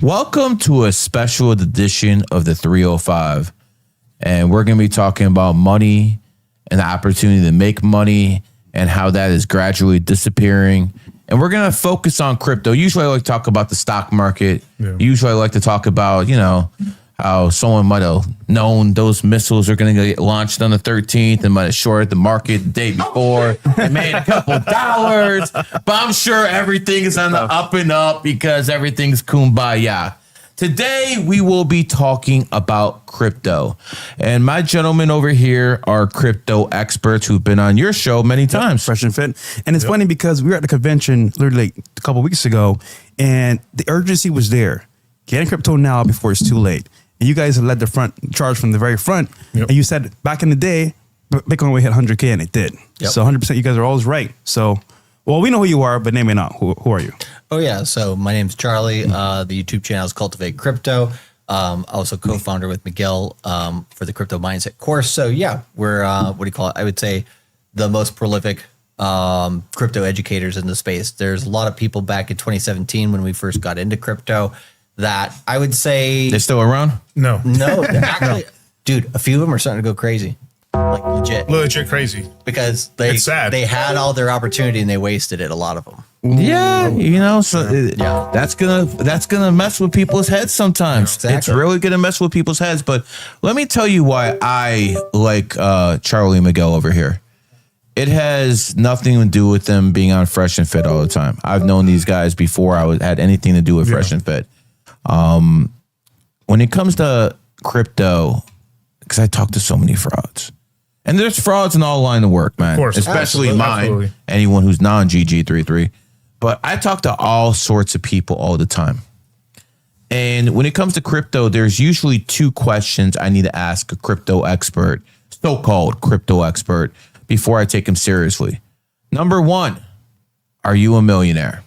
Welcome to a special edition of the 305. And we're going to be talking about money and the opportunity to make money and how that is gradually disappearing. And we're going to focus on crypto. Usually I like to talk about the stock market. Yeah. Usually I like to talk about, how someone might have known those missiles are going to get launched on the 13th and might have shorted the market the day before and made a couple dollars. But I'm sure everything is on the up and up because everything's kumbaya. Today, we will be talking about crypto. And my gentlemen over here are crypto experts who've been on your show many times. Fresh and Fit. And it's funny because we were at the convention literally a couple of weeks ago, and the urgency was there. Get in crypto now before it's too late. And you guys have led the front charge from the very front. Yep. And you said back in the day, Bitcoin would hit 100K, and it did. Yep. So 100%, you guys are always right. So, well, we know who you are, but name it not. Who are you? Oh, yeah. So my name's Charlie. The YouTube channel is Cultivate Crypto. Also co-founder with Miguel for the Crypto Mindset course. So, yeah, we're, I would say the most prolific crypto educators in the space. There's a lot of people back in 2017 when we first got into crypto that I would say... They're still around? No, actually, dude, a few of them are starting to go crazy. Like legit crazy. Because they had all their opportunity and they wasted it, a lot of them. Yeah, that's gonna mess with people's heads sometimes. Exactly. It's really gonna mess with people's heads. But let me tell you why I like Charlie and Miguel over here. It has nothing to do with them being on Fresh and Fit all the time. I've known these guys before I had anything to do with Fresh and Fit. When it comes to crypto, because I talk to so many frauds. And there's frauds in all line of work, man. Of course. Especially mine. Absolutely. Anyone who's non-GG33. But I talk to all sorts of people all the time. And when it comes to crypto, there's usually two questions I need to ask a crypto expert, so-called crypto expert, before I take him seriously. Number one, are you a millionaire?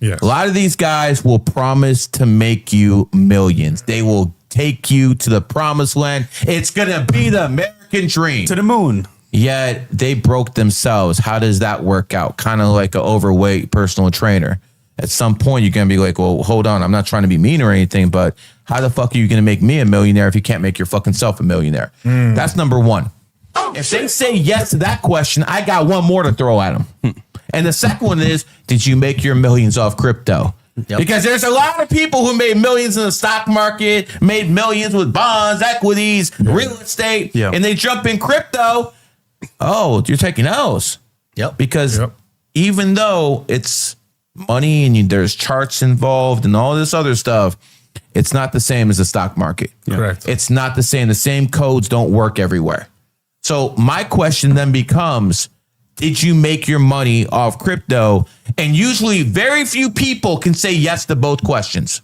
Yes. A lot of these guys will promise to make you millions. They will take you to the promised land. It's going to be the American dream. To the moon. Yet they broke themselves. How does that work out? Kind of like an overweight personal trainer. At some point, you're going to be like, well, hold on. I'm not trying to be mean or anything, but how the fuck are you going to make me a millionaire if you can't make your fucking self a millionaire? That's number one. If they say yes to that question, I got one more to throw at them. And the second one is, did you make your millions off crypto? Yep. Because there's a lot of people who made millions in the stock market, made millions with bonds, equities, real estate, and they jump in crypto. Oh, you're taking L's. Yep. Because even though it's money and there's charts involved and all this other stuff, it's not the same as the stock market. Correct. It's not the same. The same codes don't work everywhere. So my question then becomes, did you make your money off crypto? And usually very few people can say yes to both questions.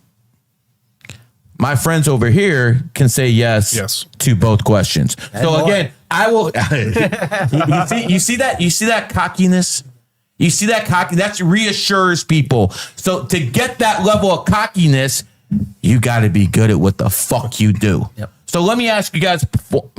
My friends over here can say yes to both questions. So again, I will. you see that cockiness? You see that that reassures people. So to get that level of cockiness, you got to be good at what the fuck you do. Yep. So let me ask you guys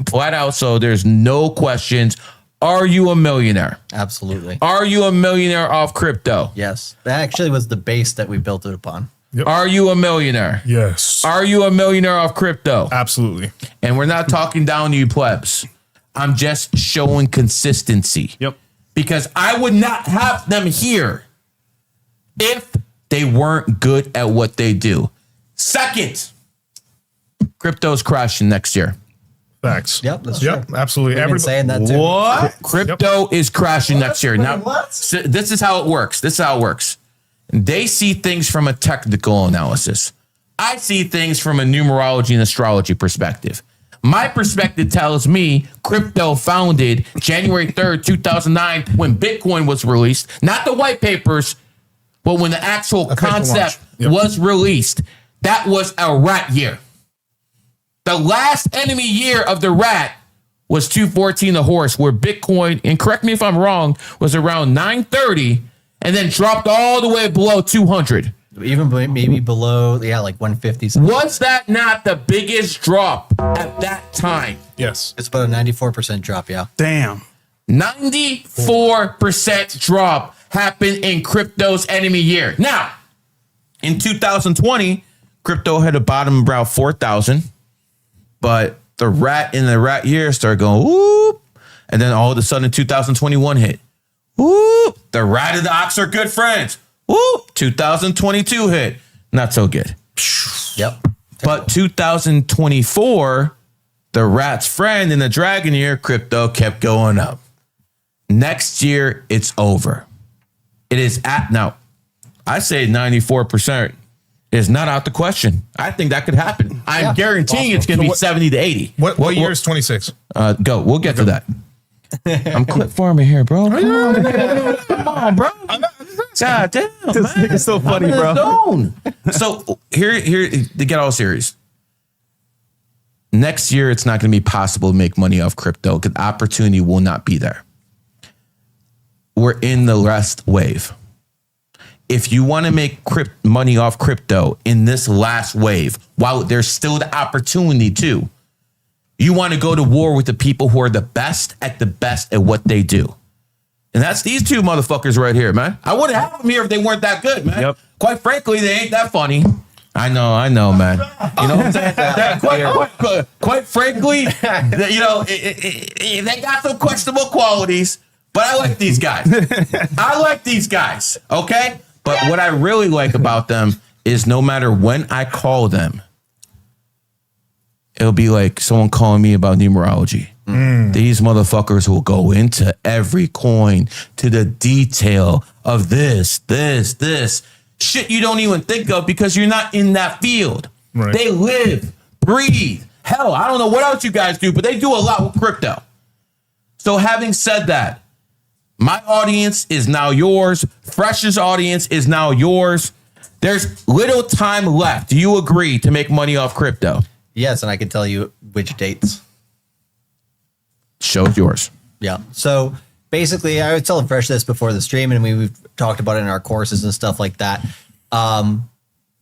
flat out, so there's no questions. Are you a millionaire? Absolutely. Are you a millionaire off crypto? Yes. That actually was the base that we built it upon. Yep. Are you a millionaire? Yes. Are you a millionaire off crypto? Absolutely. And we're not talking down to you plebs. I'm just showing consistency. Yep. Because I would not have them here if they weren't good at what they do. Second, crypto's crashing next year. Facts. Yep, that's true. Absolutely. Everybody's saying that too. What? Crypto is crashing next year. Now, so this is how it works. They see things from a technical analysis. I see things from a numerology and astrology perspective. My perspective tells me crypto founded January 3rd, 2009, when Bitcoin was released, not the white papers, but when the actual concept was released. That was a rat year. The last enemy year of the rat was 214, the horse, where Bitcoin, and correct me if I'm wrong, was around 930 and then dropped all the way below 200. Even maybe below, like 150. Was that not the biggest drop at that time? Yes. It's about a 94% drop, yeah. Damn. 94% drop happened in crypto's enemy year. Now, in 2020, Crypto had a bottom around 4,000, but the rat in the rat year started going whoop, and then all of a sudden 2021 hit. Whoop, the rat and the ox are good friends. Whoop, 2022 hit. Not so good. Yep. But 2024, the rat's friend in the dragon year, crypto kept going up. Next year, it's over. It is at now. I say 94% is not out the question. I think that could happen. I'm guaranteeing it's going to be 70 to 80. What year is 26? Go. We'll get to that. I'm clip farming here, bro. Come on, bro. God damn, This nigga's so funny, bro. So here, to get all serious. Next year, it's not going to be possible to make money off crypto because opportunity will not be there. We're in the last wave. If you want to make money off crypto in this last wave, while there's still the opportunity to, you want to go to war with the people who are the best at what they do. And that's these two motherfuckers right here, man. I wouldn't have them here if they weren't that good, man. Yep. Quite frankly, they ain't that funny. I know, man. You know what I'm saying? Quite frankly, you know, they got some questionable qualities, but I like these guys. Okay? But what I really like about them is no matter when I call them, it'll be like someone calling me about numerology. These motherfuckers will go into every coin to the detail of this. Shit you don't even think of because you're not in that field. Right. They live, breathe. Hell, I don't know what else you guys do, but they do a lot with crypto. So having said that, my audience is now yours. Fresh's audience is now yours. There's little time left. Do you agree to make money off crypto? Yes, and I can tell you which dates. Show's yours. Yeah. So basically, I would tell Fresh this before the stream, and we've talked about it in our courses and stuff like that.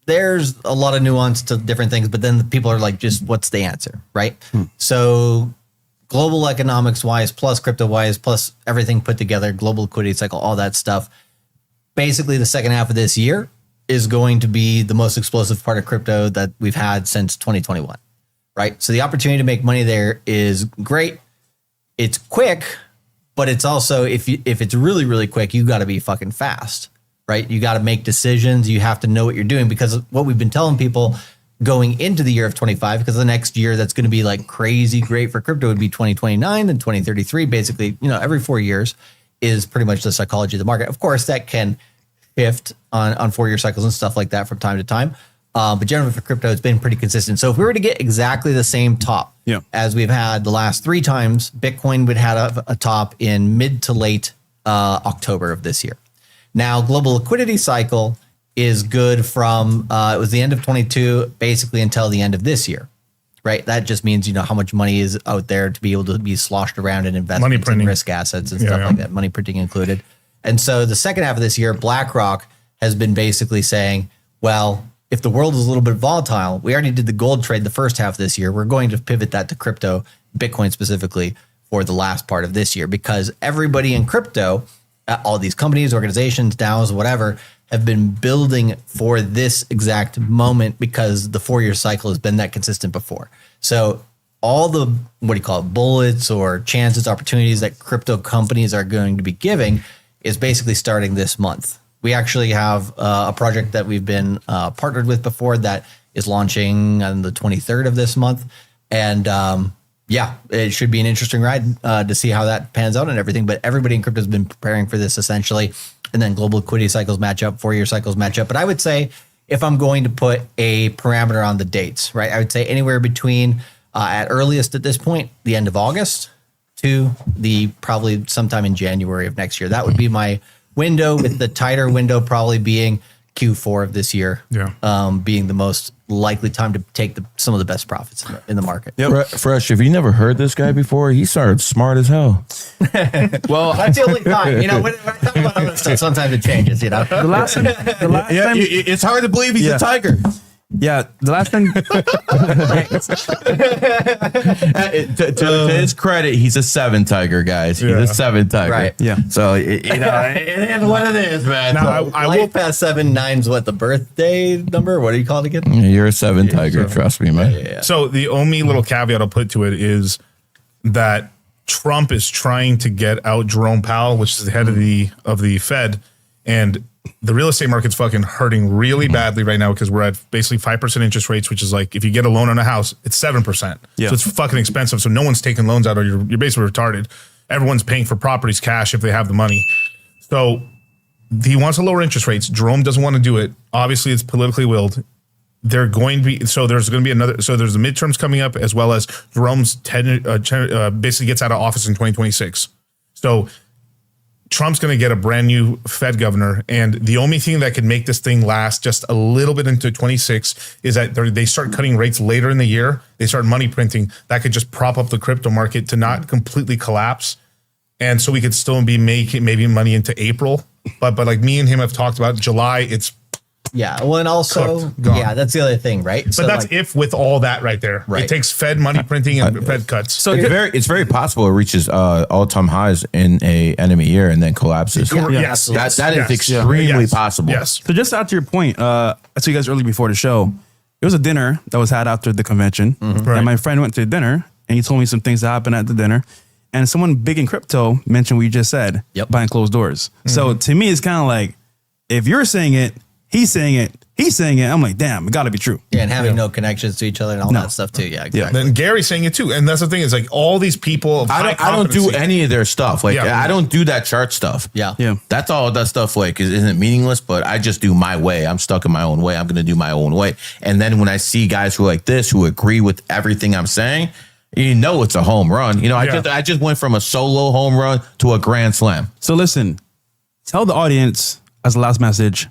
There's a lot of nuance to different things, but then the people are like, just what's the answer, right? So global economics wise, plus crypto wise, plus everything put together, global liquidity cycle, all that stuff. Basically, the second half of this year is going to be the most explosive part of crypto that we've had since 2021, right? So the opportunity to make money there is great. It's quick, but it's also, if it's really, really quick, you got to be fucking fast, right? You got to make decisions. You have to know what you're doing, because what we've been telling people going into the year of 25, because the next year that's going to be like crazy great for crypto would be 2029 and 2033. Basically, you know, every 4 years is pretty much the psychology of the market. Of course, that can shift on 4-year cycles and stuff like that from time to time. But generally for crypto, it's been pretty consistent. So if we were to get exactly the same top as we've had the last 3 times, Bitcoin would have a top in mid to late October of this year. Now, global liquidity cycle is good from, it was the end of 22, basically until the end of this year, right? That just means, you know, how much money is out there to be able to be sloshed around in investments and risk assets and stuff like that, money printing included. And so the second half of this year, BlackRock has been basically saying, well, if the world is a little bit volatile, we already did the gold trade the first half of this year. We're going to pivot that to crypto, Bitcoin specifically, for the last part of this year, because everybody in crypto, all these companies, organizations, DAOs, whatever, have been building for this exact moment because the 4-year cycle has been that consistent before. So all the, bullets or chances, opportunities that crypto companies are going to be giving is basically starting this month. We actually have a project that we've been partnered with before that is launching on the 23rd of this month. And it should be an interesting ride to see how that pans out and everything. But everybody in crypto has been preparing for this essentially. And then global liquidity cycles match up, 4-year cycles match up. But I would say if I'm going to put a parameter on the dates, right, I would say anywhere between at earliest at this point, the end of August to the probably sometime in January of next year. That would be my window, with the tighter window probably being Q4 of this year, being the most likely time to take some of the best profits in the market. Fresh, if you never heard this guy before, he started smart as hell. Well, that's the only time. You know, when I talk about other stuff, sometimes it changes. You know, The last time, It's hard to believe he's a tiger. Yeah, the last time. To his credit, he's a 7 Tiger, guys. He's Yeah. a 7 Tiger. Right. Yeah. So it is what it is, man. Now, I will. Life past 7, 9's what, the birthday number? What do you call it again? You're a 7 Tiger. Trust me, man. Yeah. So the only little caveat I'll put to it is that Trump is trying to get out Jerome Powell, which is the head of the Fed, and the real estate market's fucking hurting really badly right now because we're at basically 5% interest rates, which is like if you get a loan on a house, it's 7%. Yeah. So it's fucking expensive. So no one's taking loans out, or you're basically retarded. Everyone's paying for properties cash if they have the money. So he wants to lower interest rates. Jerome doesn't want to do it. Obviously, it's politically willed. They're going to be there's going to be another. So there's the midterms coming up, as well as Jerome's basically gets out of office in 2026. So Trump's going to get a brand new Fed governor, and the only thing that could make this thing last just a little bit into 26 is that they start cutting rates later in the year. They start money printing. That could just prop up the crypto market to not completely collapse, and so we could still be making maybe money into April. But like me and him have talked about July, it's. Yeah. Well, and also, Cooked, gone. yeah, that's the other thing, right? But that's if with all that right there. Right. It takes Fed money printing and Fed cuts. So It's very possible it reaches all-time highs in a enemy year and then collapses. Yeah. Yes. That is Yes. extremely Yes. possible. Yes. So just out to your point, I told you guys earlier before the show, there was a dinner that was had after the convention. Right. And my friend went to the dinner and he told me some things that happened at the dinner. And someone big in crypto mentioned what you just said, Yep. behind closed doors. So to me, it's kind of like, if you're saying it, he's saying it, I'm like, damn, it got to be true. Yeah, and having no connections to each other and all that stuff too. Yeah, exactly. Then Gary's saying it too. And that's the thing is like all these people. Of I high don't do competency- any of their stuff. Like Yeah. I don't do that chart stuff. Yeah. Yeah. That's all that stuff like isn't meaningless, but I just do my way. I'm stuck in my own way. I'm going to do my own way. And then when I see guys who are like this, who agree with everything I'm saying, you know, it's a home run. You know, Yeah. I just went from a solo home run to a grand slam. So listen, tell the audience as the last message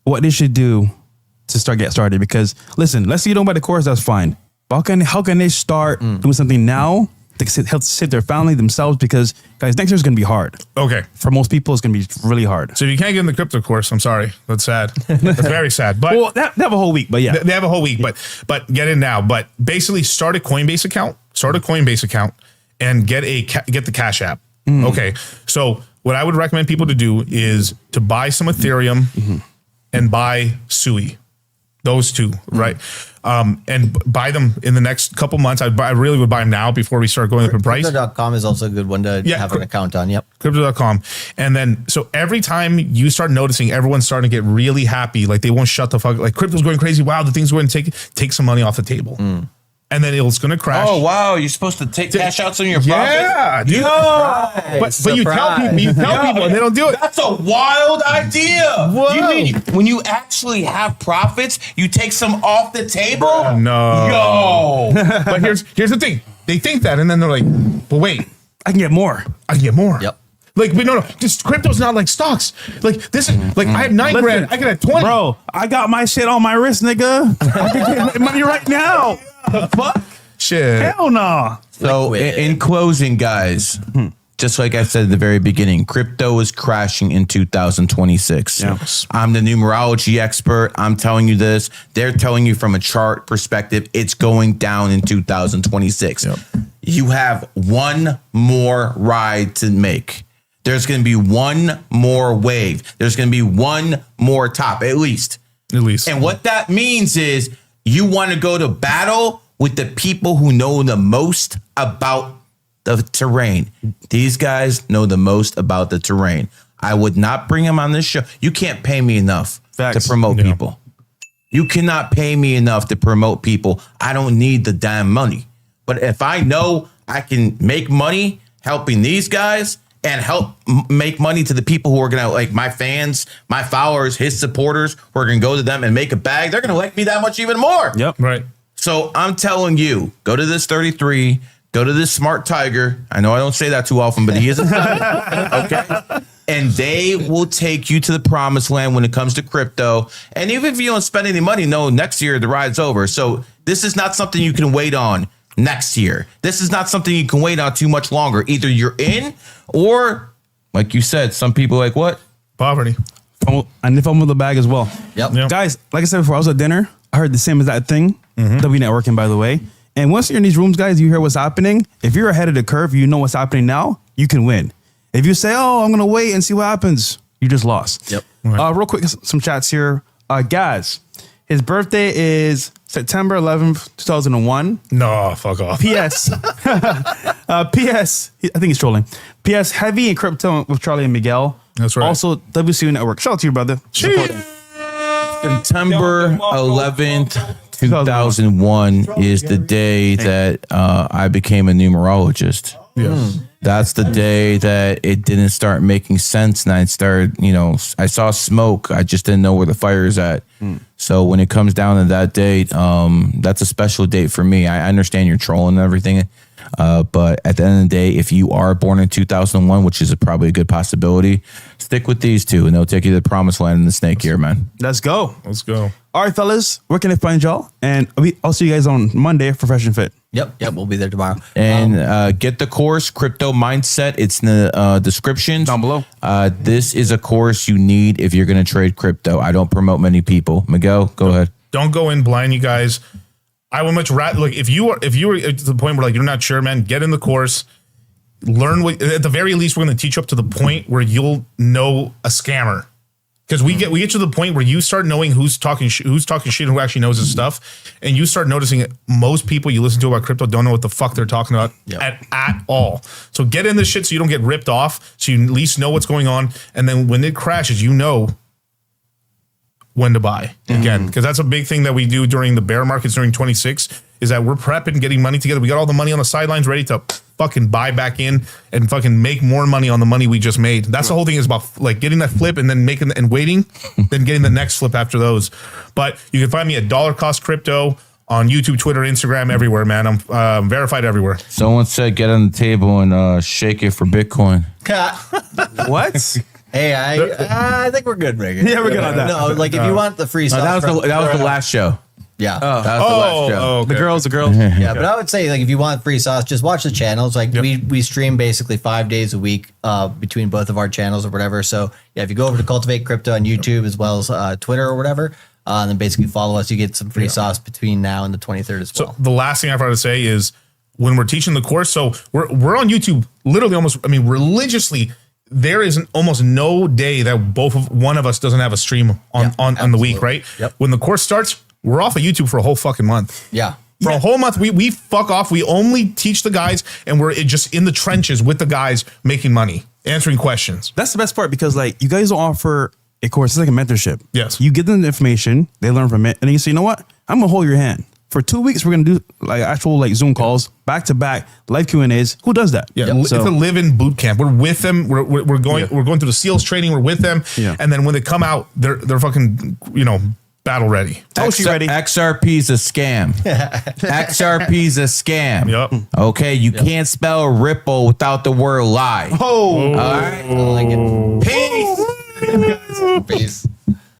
what they should do to get started. Because listen, let's say you don't buy the course, that's fine. But how can they start doing something now to help save their family, themselves? Because guys, next year is going to be hard. Okay. For most people, it's going to be really hard. So if you can't get in the crypto course, I'm sorry. That's sad. That's very sad. But Well, they have a whole week, but yeah. they have a whole week, but get in now. But basically start a Coinbase account and get the Cash App. Okay. So what I would recommend people to do is to buy some Ethereum and buy Sui. Those two, right? And buy them in the next couple months. I really would buy them now before we start going up in price. Crypto.com is also a good one to Yeah, have an account on. Yep. Crypto.com. And then, so every time you start noticing everyone's starting to get really happy, like they won't shut the fuck, like crypto's going crazy. Wow, the thing's going to take some money off the table. And then it's going to crash. Oh wow, you're supposed to take cash out some of your Yeah, profits. dude. But you tell people and they don't do it. That's a wild idea. Whoa. You mean when you actually have profits, you take some off the table? No. Yo. But here's the thing. They think that, and then they're like, but wait, I can get more. I can get more. Yep. Like, but no, just crypto's not like stocks. Like this is like I have 9 grand. I can have 20. Bro, I got my shit on my wrist, nigga. I can get money right now. The fuck? Shit. Hell no. So Liquid. in closing, guys, just like I said at the very beginning, crypto is crashing in 2026. Yeah. I'm the numerology expert. I'm telling you this. They're telling you from a chart perspective, it's going down in 2026. Yep. You have one more ride to make. There's going to be one more wave. There's going to be one more top, at least. And what that means is you want to go to battle with the people who know the most about the terrain. These guys know the most about the terrain. I would not bring them on this show. You can't pay me enough Facts. to promote Yeah. people. You cannot pay me enough to promote people. I don't need the damn money. But if I know I can make money helping these guys and help make money to the people who are going to like my fans, my followers, his supporters, who are going to go to them and make a bag, they're going to like me that much even more. Yep. Right. So I'm telling you, go to this 33, go to this Smart Tiger. I know I don't say that too often, but he is a tiger. Okay. And they will take you to the promised land when it comes to crypto. And even if you don't spend any money, no, next year the ride's over. So this is not something you can wait on next year. This is not something you can wait on too much longer. Either you're in or, like you said, some people like what? Poverty. And if I'm with the bag as well. Yep. Yep. Guys, like I said before, I was at dinner. I heard the same exact thing. W networking, by the way. And once you're in these rooms, guys, you hear what's happening. If you're ahead of the curve, you know what's happening now, you can win. If you say, oh, I'm going to wait and see what happens, you just lost. Yep. Real quick, some chats here. Gaz, his birthday is September 11th, 2001. No, fuck off. P.S. P.S. I think he's trolling. P.S. Heavy in crypto with Charlie and Miguel. That's right. Also, WCU Network. Shout out to you, brother. September 11th, 2001 is the day that I became a numerologist. Yes. That's the day that it didn't start making sense. And I started, I saw smoke. I just didn't know where the fire is at. So when it comes down to that date, that's a special date for me. I understand you're trolling and everything. But at the end of the day, if you are born in 2001, which is probably a good possibility, stick with these two and they'll take you to the promised land in the snake year, man. Let's go. Let's go. All right, fellas. Where can I find y'all? And I'll see you guys on Monday for Fresh and Fit. Yep. We'll be there tomorrow. And get the course, Crypto Mindset. It's in the description Down below. This is a course you need if you're going to trade crypto. I don't promote many people. Miguel, go ahead. Don't go in blind, you guys. I would much rather look if you are to the point where like you're not sure, man. Get in the course, learn what. At the very least, we're going to teach you up to the point where you'll know a scammer. Because we get to the point where you start knowing who's talking shit, and who actually knows his stuff, and you start noticing that most people you listen to about crypto don't know what the fuck they're talking about at all. So get in this shit so you don't get ripped off, so you at least know what's going on, and then when it crashes, you know when to buy again. Because that's a big thing that we do during the bear markets during 26 is that we're prepping, getting money together. We got all the money on the sidelines ready to fucking buy back in and fucking make more money on the money we just made. That's the whole thing is about like getting that flip and then making and waiting, then getting the next flip after those. But you can find me at Dollar Cost Crypto on YouTube, Twitter, Instagram, everywhere, man. I'm verified everywhere. Someone said get on the table and shake it for Bitcoin. What? Hey, I think we're good, Reagan. Yeah, we're good on that. No, like if you want the free stuff. That was the last show. Yeah. That was the last show. Okay. The girls. Yeah, but I would say like if you want free sauce, just watch the channels. Like we stream basically 5 days a week between both of our channels or whatever. So yeah, if you go over to Cultivate Crypto on YouTube as well as Twitter or whatever, and then basically follow us, you get some free sauce between now and the 23rd as well. So the last thing I've got to say is when we're teaching the course, so we're on YouTube literally religiously. There is almost no day that one of us doesn't have a stream on the week, right? Yep. When the course starts, we're off of YouTube for a whole fucking month. Yeah. For a whole month, we fuck off. We only teach the guys, and we're just in the trenches with the guys making money, answering questions. That's the best part because like you guys don't offer a course. It's like a mentorship. Yes. You give them the information, they learn from it, and then you say, you know what? I'm gonna hold your hand. For 2 weeks, we're gonna do like actual like Zoom calls, back to back, live Q&As. Who does that? Yeah, it's a live-in boot camp. We're with them. We're going through the SEALs training. We're with them, and then when they come out, they're fucking battle ready. Ready. XRP's a scam. XRP's a scam. Yep. Okay, you can't spell Ripple without the word lie. Oh, All right. I like it. Peace. Peace.